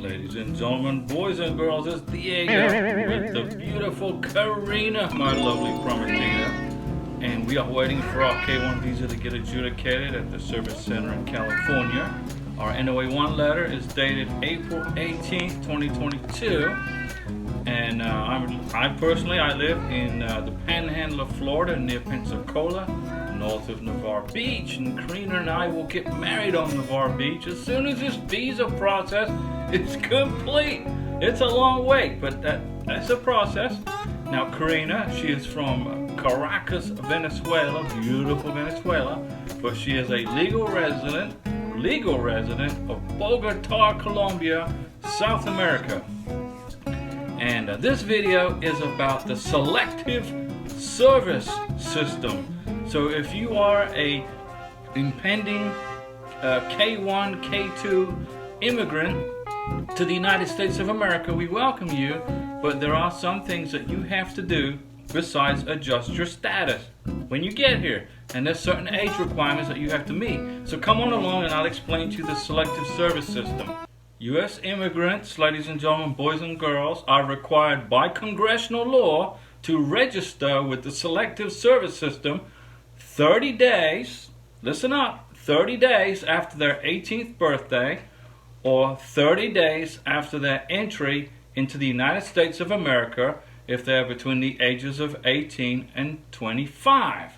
Ladies and gentlemen, boys and girls, it's Diego with the beautiful Karina, my lovely prometida. And we are waiting for our K1 visa to get adjudicated at the service center in California. Our NOA1 letter is dated April 18th, 2022. And I personally live in the Panhandle of Florida near Pensacola, north of Navarre Beach, and Karina and I will get married on Navarre Beach as soon as this visa process is complete. It's a long wait, but that's a process. Now Karina, she is from Caracas, Venezuela, beautiful Venezuela, but she is a legal resident of Bogota, Colombia, South America. And this video is about the Selective service system. So if you are a impending K1, K2 immigrant to the United States of America, we welcome you, but there are some things that you have to do besides adjust your status when you get here. And there's certain age requirements that you have to meet. So come on along and I'll explain to you the Selective service system. U.S. immigrants, ladies and gentlemen, boys and girls, are required by congressional law to register with the Selective service system 30 days, listen up, 30 days after their 18th birthday or 30 days after their entry into the United States of America if they're between the ages of 18 and 25.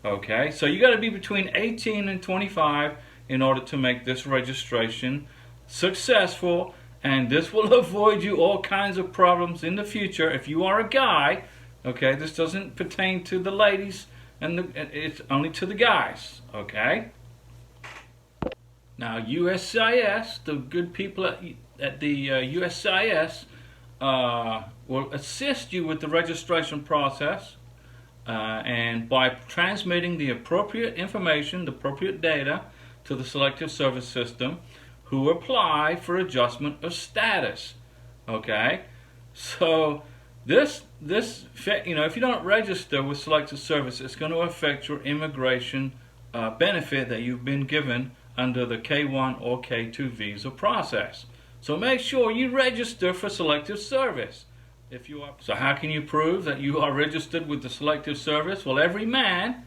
Okay, so you got to be between 18 and 25 in order to make this registration successful, and this will avoid you all kinds of problems in the future if you are a guy. Okay, this doesn't pertain to the ladies, and it's only to the guys. Okay, now USCIS, the good people at the USCIS will assist you with the registration process and by transmitting the appropriate information, the appropriate data to the Selective service system, who apply for adjustment of status. Okay, so this you know, if you don't register with Selective service, it's going to affect your immigration benefit that you've been given under the K1 or K2 visa process. So make sure you register for Selective service. If you are, so how can you prove that you are registered with the Selective service? Well, every man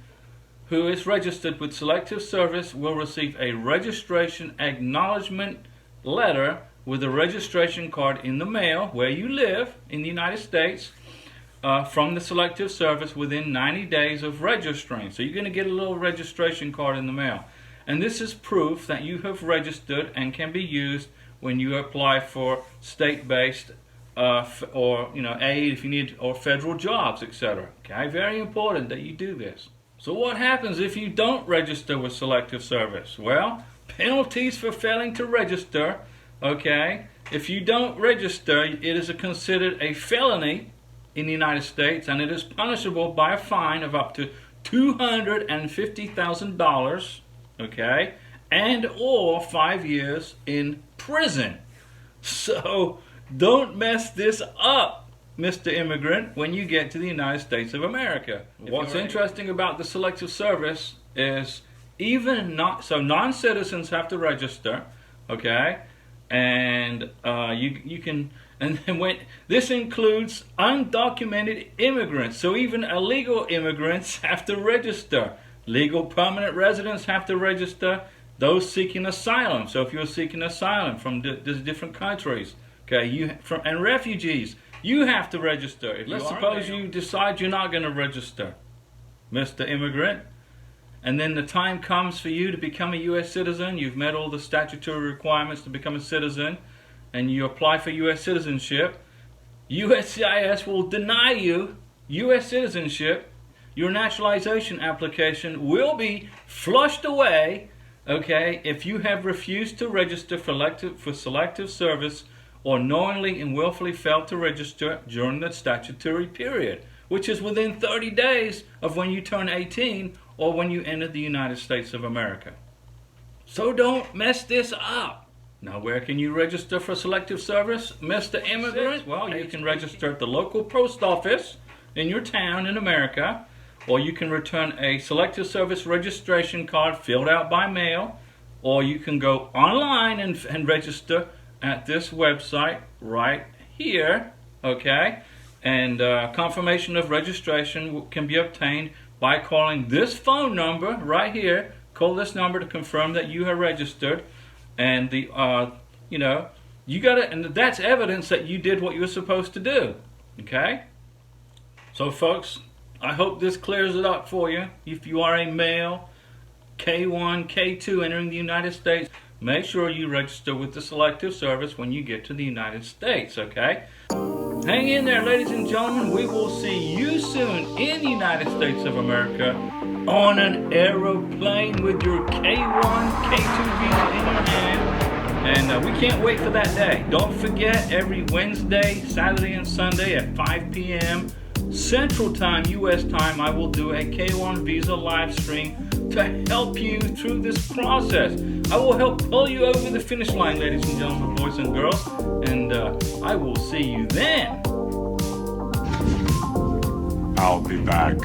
who is registered with Selective service will receive a registration acknowledgement letter with a registration card in the mail where you live in the United States from the Selective service within 90 days of registering. So you're going to get a little registration card in the mail. And this is proof that you have registered and can be used when you apply for state-based or aid if you need, or federal jobs, etc. Okay, very important that you do this. So what happens if you don't register with Selective service? Well, penalties for failing to register. Okay, if you don't register, it is considered a felony in the United States, and it is punishable by a fine of up to $250,000. Okay, and or 5 years in prison. So don't mess this up, Mr. Immigrant, when you get to the United States of America. What's interesting about the Selective service is non-citizens have to register, okay, and you can, and when this includes undocumented immigrants, so even illegal immigrants have to register. Legal permanent residents have to register. Those seeking asylum, so if you're seeking asylum from different countries, okay, and refugees, you have to register. Let's suppose you decide you're not going to register, Mr. Immigrant, and then the time comes for you to become a U.S. citizen. You've met all the statutory requirements to become a citizen, and you apply for U.S. citizenship. USCIS will deny you U.S. citizenship. Your naturalization application will be flushed away, okay, if you have refused to register for Selective service or knowingly and willfully failed to register during the statutory period, which is within 30 days of when you turn 18 or when you enter the United States of America. So don't mess this up. Now, where can you register for Selective service, Mr. Immigrant? Well, you can register at the local post office in your town in America, or you can return a Selective service registration card filled out by mail, or you can go online and register at this website right here, okay? And confirmation of registration can be obtained by calling this phone number right here. Call this number to confirm that you are registered, and the you know, you got it, and that's evidence that you did what you were supposed to do. Okay? So folks, I hope this clears it up for you. If you are a male, K1, K2 entering the United States, make sure you register with the Selective service when you get to the United States, okay? Hang in there, ladies and gentlemen. We will see you soon in the United States of America on an aeroplane with your K1, K2 visa in your hand. And we can't wait for that day. Don't forget, every Wednesday, Saturday, and Sunday at 5 p.m. Central Time, U.S. time, I will do a K1Visa live stream to help you through this process. I will help pull you over the finish line, ladies and gentlemen, boys and girls. And I will see you then. I'll be back.